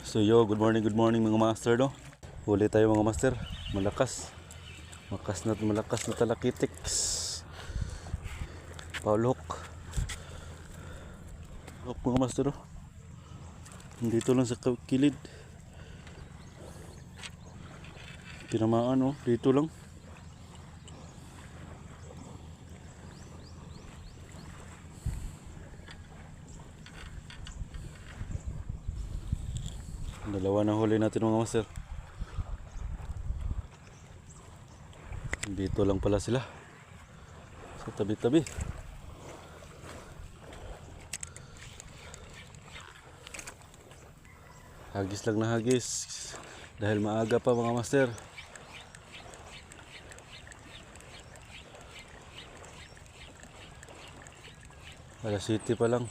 So yo, good morning mga master no. Huli tayo mga master. Malakas. Malakas na talakitik. Paulhok. Hok mga master no. Dito lang sa kilid. Tinamaan no, dito lang. Dalawa na huli natin mga master. Dito lang pala sila. Sa tabi-tabi. Hagis lang na hagis. Dahil maaga pa mga master. Alas 7 pa lang.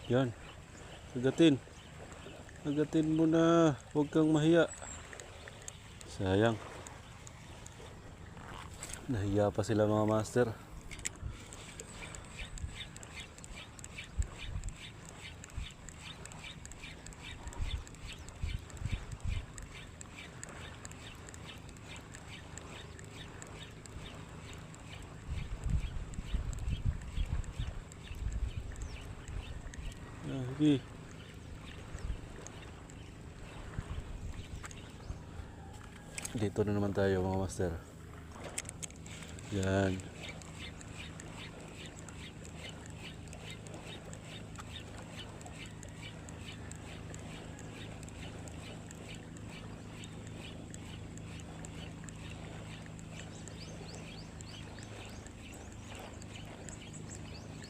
Yan. Agatin. Agatin mo na. Huwag kang mahiya. Sayang. Nahiya pa sila mga master. Sige. Dito na naman tayo mga master. Yan.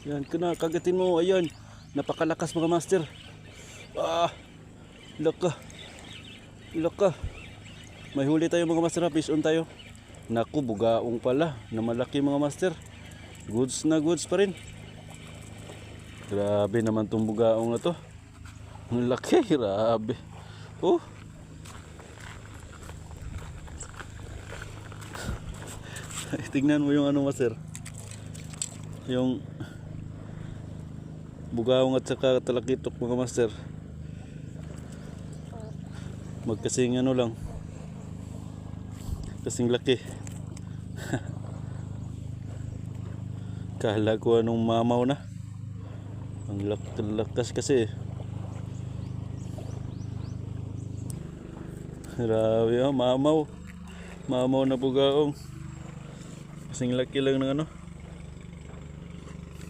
Yan, kagatin mo. Ayan. Napakalakas mga master. Laka. May huli tayo mga master. Fish on tayo. Naku, bugaong pala. Na malaki mga master. Goods na goods pa rin. Grabe naman tong bugaong na to. Ang laki, grabe. Tingnan mo yung ano master. Yung bugaong at saka talakitok mga master. Magkasing ano lang. Kasing laki. Kala ko anong mamaw na. Ang lakas kasi. Grabe mamaw. Mamaw na bugaong. Kasing laki lang ng ano.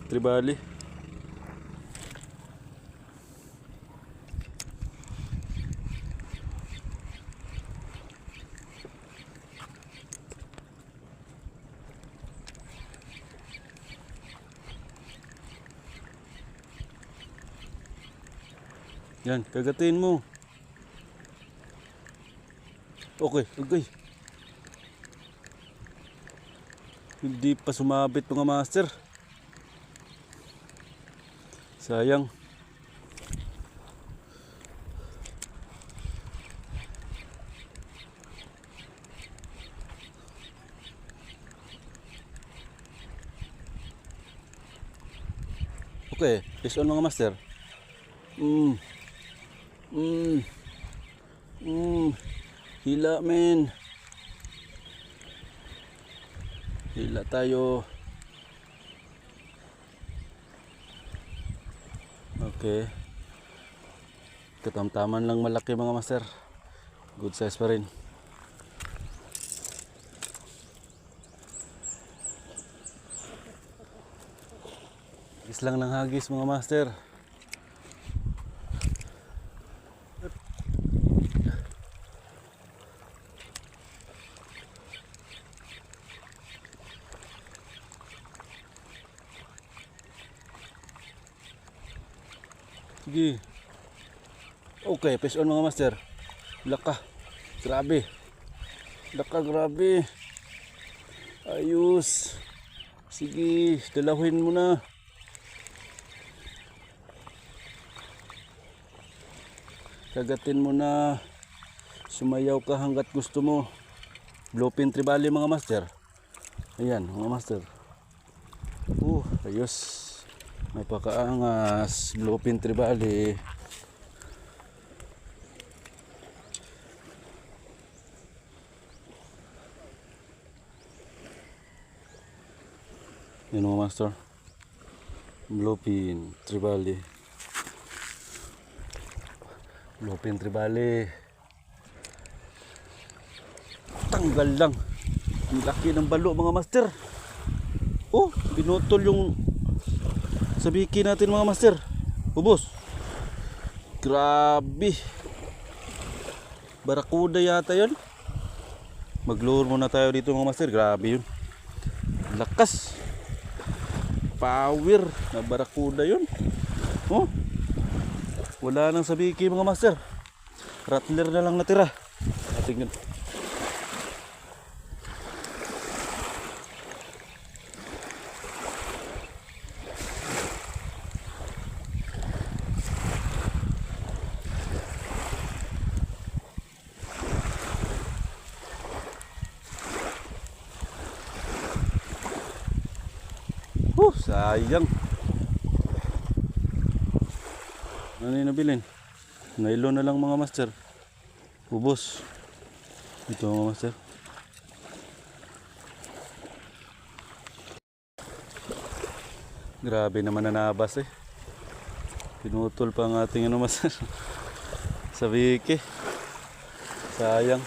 Tribali. Yan, kagatin mo. Okay. Hindi pa sumabit mga master. Sayang. Okay, fish on mga master. Hila men. Hila tayo. Okay. Katamtaman lang malaki mga master. Good size pa rin. Hagis lang ng hagis mga master. Sige. Okay, fish on mga master. Laka. Grabe. Grabe. Ayos. Sige, dalawin mo na. Kagatin mo na. Sumayaw ka hanggat gusto mo. Bluefin tribali mga master. Ayan mga master. Ayos. Napakaangas. Bluefin tribali. Yan mga master. Bluefin tribali. Bluefin tribali. Tanggal lang. Ang laki ng balo mga master. Pinutol yung sabiki natin mga master. Ubos. Grabe. Barakuda yata yun. Mag-lure muna tayo dito mga master. Grabe yun. Lakas. Power na barakuda yun. Wala nang sabiki mga master. Rattler na lang natira. Tingnan. Sayang. Ano yung nabilin? Nylon na lang mga master. Ubos. Ito mga master. Grabe naman na nabas eh. Pinutol pa ang ating ano master. Sa wiki. Sayang.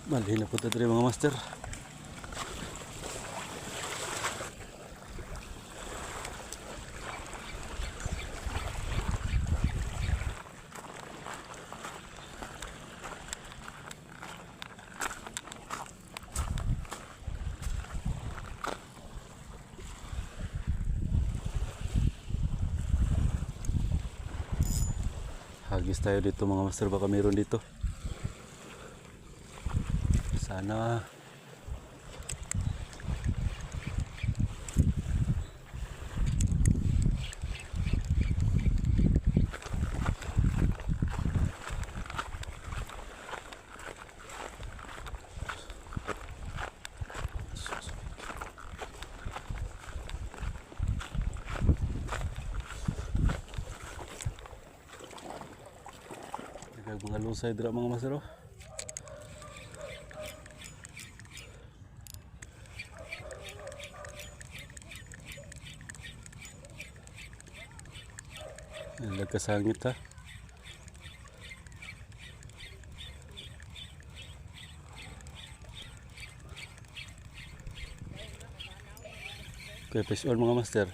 Malhin na po ito mga master. Hagis tayo dito mga master, baka meron dito. Sana. Mga lusay dira mga master. Nagkasangit ha. Okay, fish on mga master.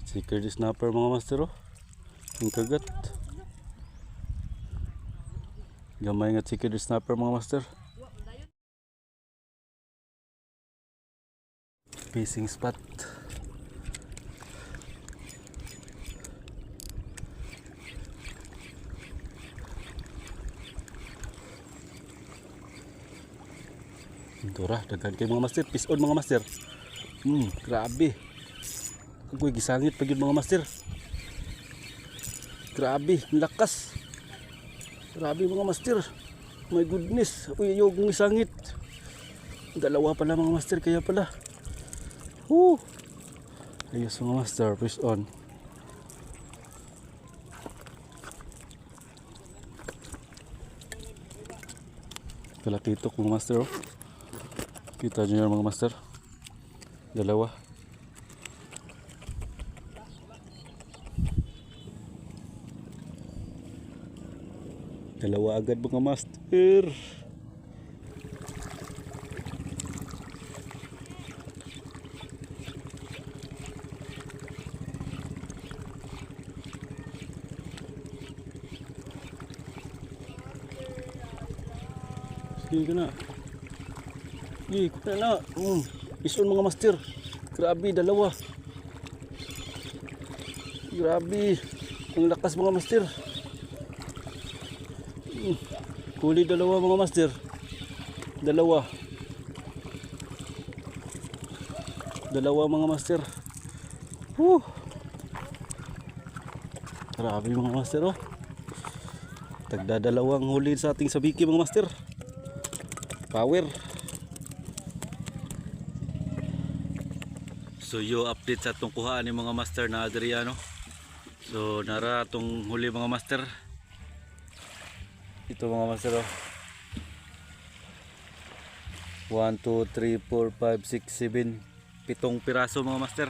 Secret snapper mga master ang kagat. Gamay nga secret snapper mga master. Fishing spot. Dura, daghan kay mga master. Fish on mga master. Grabe. Agoy gisangit pag yun mga master. Grabe, lakas. Grabe mga master. My goodness. Uy, yung gisangit. Dalawa pala mga master, kaya pala. Ayos mga master, fish on. Kalakitok mga master. Kita nyo yan mga master. Dalawa. Dalawa agad mga master. Sige ka na. Sige, kuha na. Ison mga master. Grabe, dalawa. Grabe. Ang lakas mga master. Huli dalawa mga master. Dalawa. Dalawa mga master. Grabe mga master oh. Tagdadalawang huli sa ating sabiki mga master. Power. So yo update sa itong kuhaan ni mga master na Adriano. So nara itong huli mga master. Ito mga master oh. 1, 2, 3, 4, 5, 6, 7 pitong piraso mga master.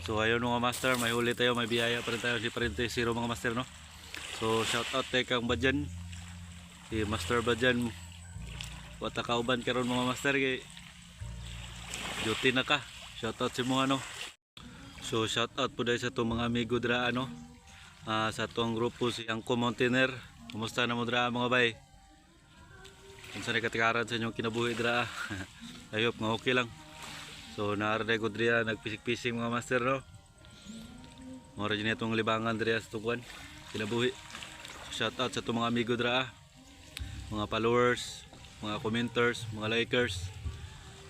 So ayun mga master, may huli tayo, may biyaya pa rin tayo si Parente Zero mga master no. So shout out tayo kang Badyan, si Master Badyan. Wata kauban karon mga master kay duty na ka. Shout out si mo ano. So shout out po dahil sa itong mga amigo dra ano. Sa itong grupo si Angko Mountaineer. Kumusta na mo dra mga bay? Unsa na katikaran sa inyong kinabuhi dra? Ayop nga okay lang. So naarday ko dria nagpisik-pisik mga master no. Mora din itong libangan dria sa tukuan kinabuhi. Shout out sa itong mga amigo dra, mga followers, mga commenters, mga likers,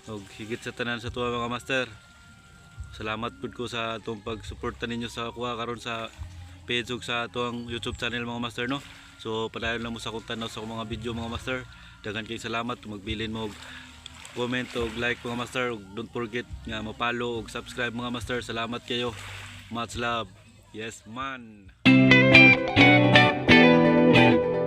ug higit sa tanan sa tuwa mga master. Salamat pud ko sa itong pagsuporta ninyo sa kuha karon sa page ug sa itong YouTube channel mga master no. So padayon lang mo sa kung tanaw sa akong mga video mga master. Daghan kay salamat, magbilin mo og comment og like mga master, ug don't forget nga mo follow ug subscribe mga master. Salamat kayo. Much love. Yes man.